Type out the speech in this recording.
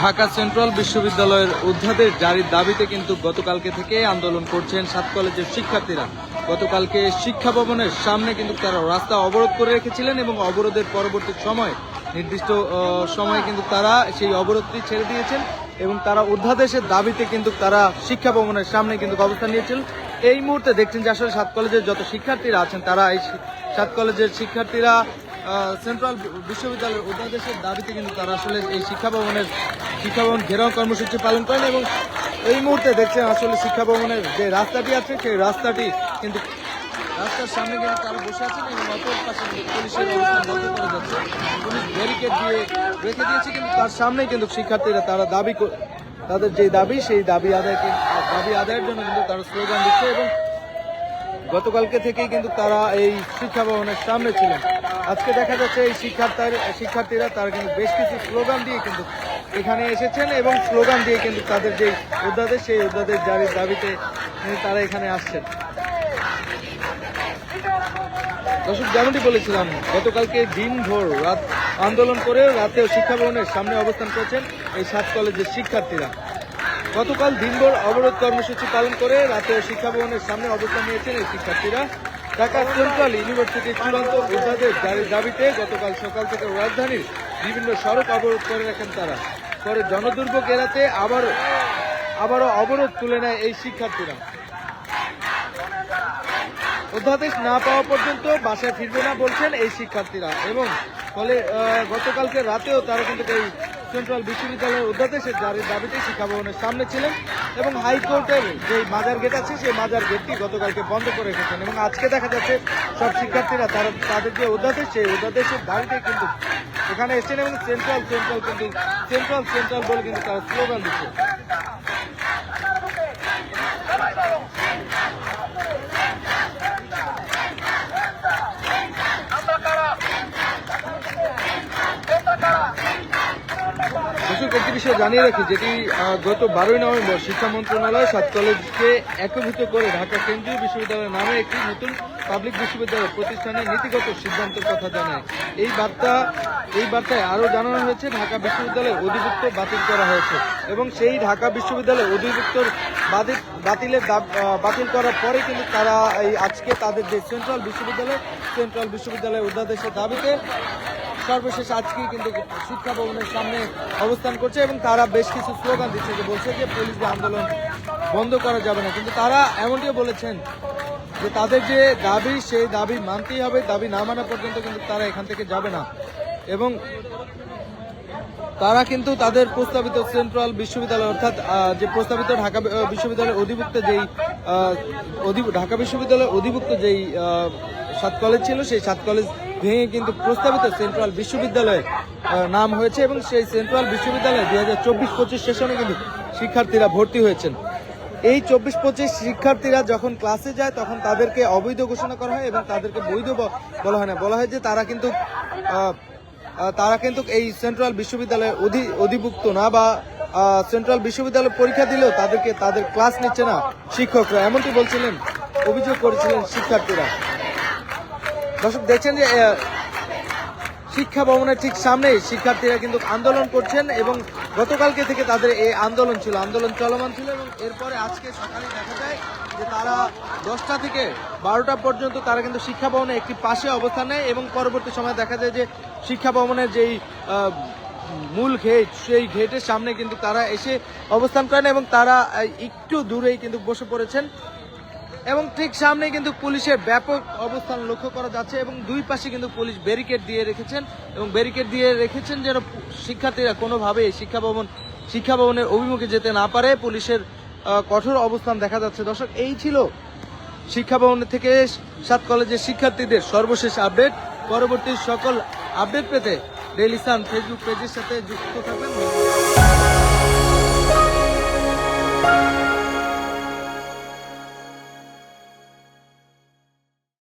Dhaka central বিশ্ববিদ্যালয়ের অধ্যাদেশ জারির দাবিতে কিন্তু গতকালকে থেকে আন্দোলন করছেন 7 কলেজের শিক্ষার্থীরা। গতকালকে শিক্ষা ভবনের সামনে কিন্তু তারা রাস্তা অবরোধ করে রেখেছিলেন এবং অবরোধের পরবর্তী সময় নির্দিষ্ট সময়ে কিন্তু তারা সেই অবরোধটি ছেড়ে দিয়েছেন এবং তারা অধ্যাদেশের দাবিতে কিন্তু তারা শিক্ষা ভবনের সামনে কিন্তু অবস্থান নিয়েছেন। এই মুহূর্তে দেখছেন যে আসলে 7 কলেজের যত শিক্ষার্থীরা আছেন তারা এই 7 কলেজের শিক্ষার্থীরা সেন্ট্রাল বিশ্ববিদ্যালয়ের অধ্যাদেশের দাবিতে কিন্তু তারা আসলে এই শিক্ষা ভবন ঘেরাও কর্মসূচি পালন করেন এবং এই মুহূর্তে দেখছেন আসলে শিক্ষা ভবনের যে রাস্তাটি আছে সেই রাস্তাটি কিন্তু রাস্তার সামনে কিন্তু তারা বসে আছেন এবং অপর পাশে পুলিশের অবস্থান লক্ষ্য করা যাচ্ছে। পুলিশ ব্যারিকেড দিয়ে রেখে দিয়েছে কিন্তু তার সামনেই কিন্তু শিক্ষার্থীরা তারা তাদের যে দাবি সেই দাবি আদায়ের জন্য কিন্তু তারা স্লোগান দিচ্ছে এবং গতকালকে থেকেই কিন্তু তারা এই শিক্ষা ভবনের সামনে ছিলেন। আজকে দেখা যাচ্ছে এই শিক্ষার্থীরা তারা কিন্তু বেশ কিছু স্লোগান দিয়ে কিন্তু এখানে এসেছেন এবং স্লোগান দিয়ে কিন্তু তাদের যে অধ্যাদেশ সেই অধ্যাদেশ জারির দাবিতে তারা এখানে আসছেন। দর্শক, যেমনটি বলেছিলাম গতকালকে দিনভর রাত আন্দোলন করে রাতেও শিক্ষা ভবনের সামনে অবস্থান করেছেন এই 7 কলেজের শিক্ষার্থীরা। গতকাল দিনভর অবরোধ কর্মসূচি পালন করে রাতেও শিক্ষা ভবনের সামনে অবস্থান নিয়েছেন এই শিক্ষার্থীরা। ঢাকা সেন্ট্রাল ইউনিভার্সিটির চূড়ান্ত অধ্যাদেশ জারির দাবিতে গতকাল সকাল থেকে রাজধানীর বিভিন্ন সড়ক অবরোধ করে রাখেন তারা। পরে জনদুর্ভোগ এড়াতে আবারও অবরোধ তুলে নেয় এই শিক্ষার্থীরা। অধ্যাদেশ না পাওয়া পর্যন্ত বাসায় ফিরবে না বলছেন এই শিক্ষার্থীরা এবং ফলে গতকালকে রাতেও তারা কিন্তু এই সেন্ট্রাল বিশ্ববিদ্যালয়ের অধ্যাদেশের জারির দাবিতে শিক্ষা ভবনের সামনে ছিলেন এবং হাইকোর্টের যে মাজার গেট আছে সেই মাজার গেটটি গতকালকে বন্ধ করে রেখেছেন এবং আজকে দেখা যাচ্ছে সব শিক্ষার্থীরা তাদের যে অধ্যাদেশ সেই অধ্যাদেশের দাবিতে কিন্তু এখানে এসেছেন এবং সেন্ট্রাল বলে কিন্তু তারা স্লোগান দিচ্ছে। একটি বিষয় জানিয়ে রাখি, যেটি গত 12ই নভেম্বর শিক্ষা মন্ত্রণালয় 7 কলেজকে একীভূত করে ঢাকা কেন্দ্রীয় বিশ্ববিদ্যালয় নামে একটি নতুন পাবলিক বিশ্ববিদ্যালয় প্রতিষ্ঠানের নীতিগত সিদ্ধান্তের কথা জানায়। এই বার্তায় আরও জানানো হয়েছে ঢাকা বিশ্ববিদ্যালয়ের অধিভুক্ত বাতিল করা হয়েছে এবং সেই ঢাকা বিশ্ববিদ্যালয়ের অধিভুক্ত বাতিল করার পরে কিন্তু তারা এই আজকে তাদের যে সেন্ট্রাল বিশ্ববিদ্যালয়ের অধ্যাদেশের দাবিতে সর্বশেষ আজকেই কিন্তু শিক্ষা ভবনের সামনে অবস্থান করছে এবং তারা বেশ কিছু স্লোগান দিচ্ছে, যে বলছে যে পুলিশের আন্দোলন বন্ধ করা যাবে না, কিন্তু তারা এমনটিও বলেছেন যে তাদের যে দাবি সেই দাবি মানতেই হবে, দাবি না মানা পর্যন্ত কিন্তু তারা এখান থেকে যাবে না এবং তারা কিন্তু তাদের প্রস্তাবিত সেন্ট্রাল বিশ্ববিদ্যালয় অর্থাৎ যে প্রস্তাবিত ঢাকা বিশ্ববিদ্যালয়ের অধিভুক্ত যেই 7 কলেজ ছিল সেই 7 কলেজ ভেঙে কিন্তু প্রস্তাবিত সেন্ট্রাল বিশ্ববিদ্যালয়ের নাম হয়েছে এবং সেই সেন্ট্রাল বিশ্ববিদ্যালয়ে 2024-25 সেশনে কিন্তু শিক্ষার্থীরা ভর্তি হয়েছেন। এই 24-25 শিক্ষার্থীরা যখন ক্লাসে যায় তখন তাদেরকে অবৈধ ঘোষণা করা হয় এবং তাদেরকে বৈধ বলা হয় না, বলা হয় যে তারা কিন্তু এই সেন্ট্রাল বিশ্ববিদ্যালয়ে অধিভুক্ত না বা সেন্ট্রাল বিশ্ববিদ্যালয় পরীক্ষা দিলেও তাদের ক্লাস নিচ্ছে না শিক্ষকরা, এমনটি অভিযোগ করেছিলেন শিক্ষার্থীরা। দর্শক, দেখছেন যে শিক্ষা ভবনের ঠিক সামনেই শিক্ষার্থীরা কিন্তু আন্দোলন করছেন এবং গতকালকে থেকে তাদের এই আন্দোলন চলমান ছিল এবং এরপরে আজকে সকালে দেখা যায় যে তারা 10টা থেকে 12টা পর্যন্ত তারা কিন্তু শিক্ষা ভবনের একটি পাশে অবস্থান নেয় এবং পরবর্তী সময় দেখা যায় যে শিক্ষা ভবনের যেই মূল গেট সেই গেটের সামনে কিন্তু তারা এসে অবস্থান করেন এবং তারা একটু দূরেই কিন্তু বসে পড়েছেন এবং ঠিক সামনে কিন্তু পুলিশের ব্যাপক অবস্থান লক্ষ্য করা যাচ্ছে এবং দুই পাশে কিন্তু পুলিশ ব্যারিকেড দিয়ে রেখেছেন যেন শিক্ষার্থীরা কোনোভাবে শিক্ষা ভবনের অভিমুখে যেতে না পারে। পুলিশের কঠোর অবস্থান দেখা যাচ্ছে। দর্শক, এই ছিল শিক্ষা ভবনের থেকে 7 কলেজের শিক্ষার্থীদের সর্বশেষ আপডেট। পরবর্তী সকল আপডেট পেতে ডেইলি সান ফেসবুক পেজের সাথে যুক্ত থাকবেন।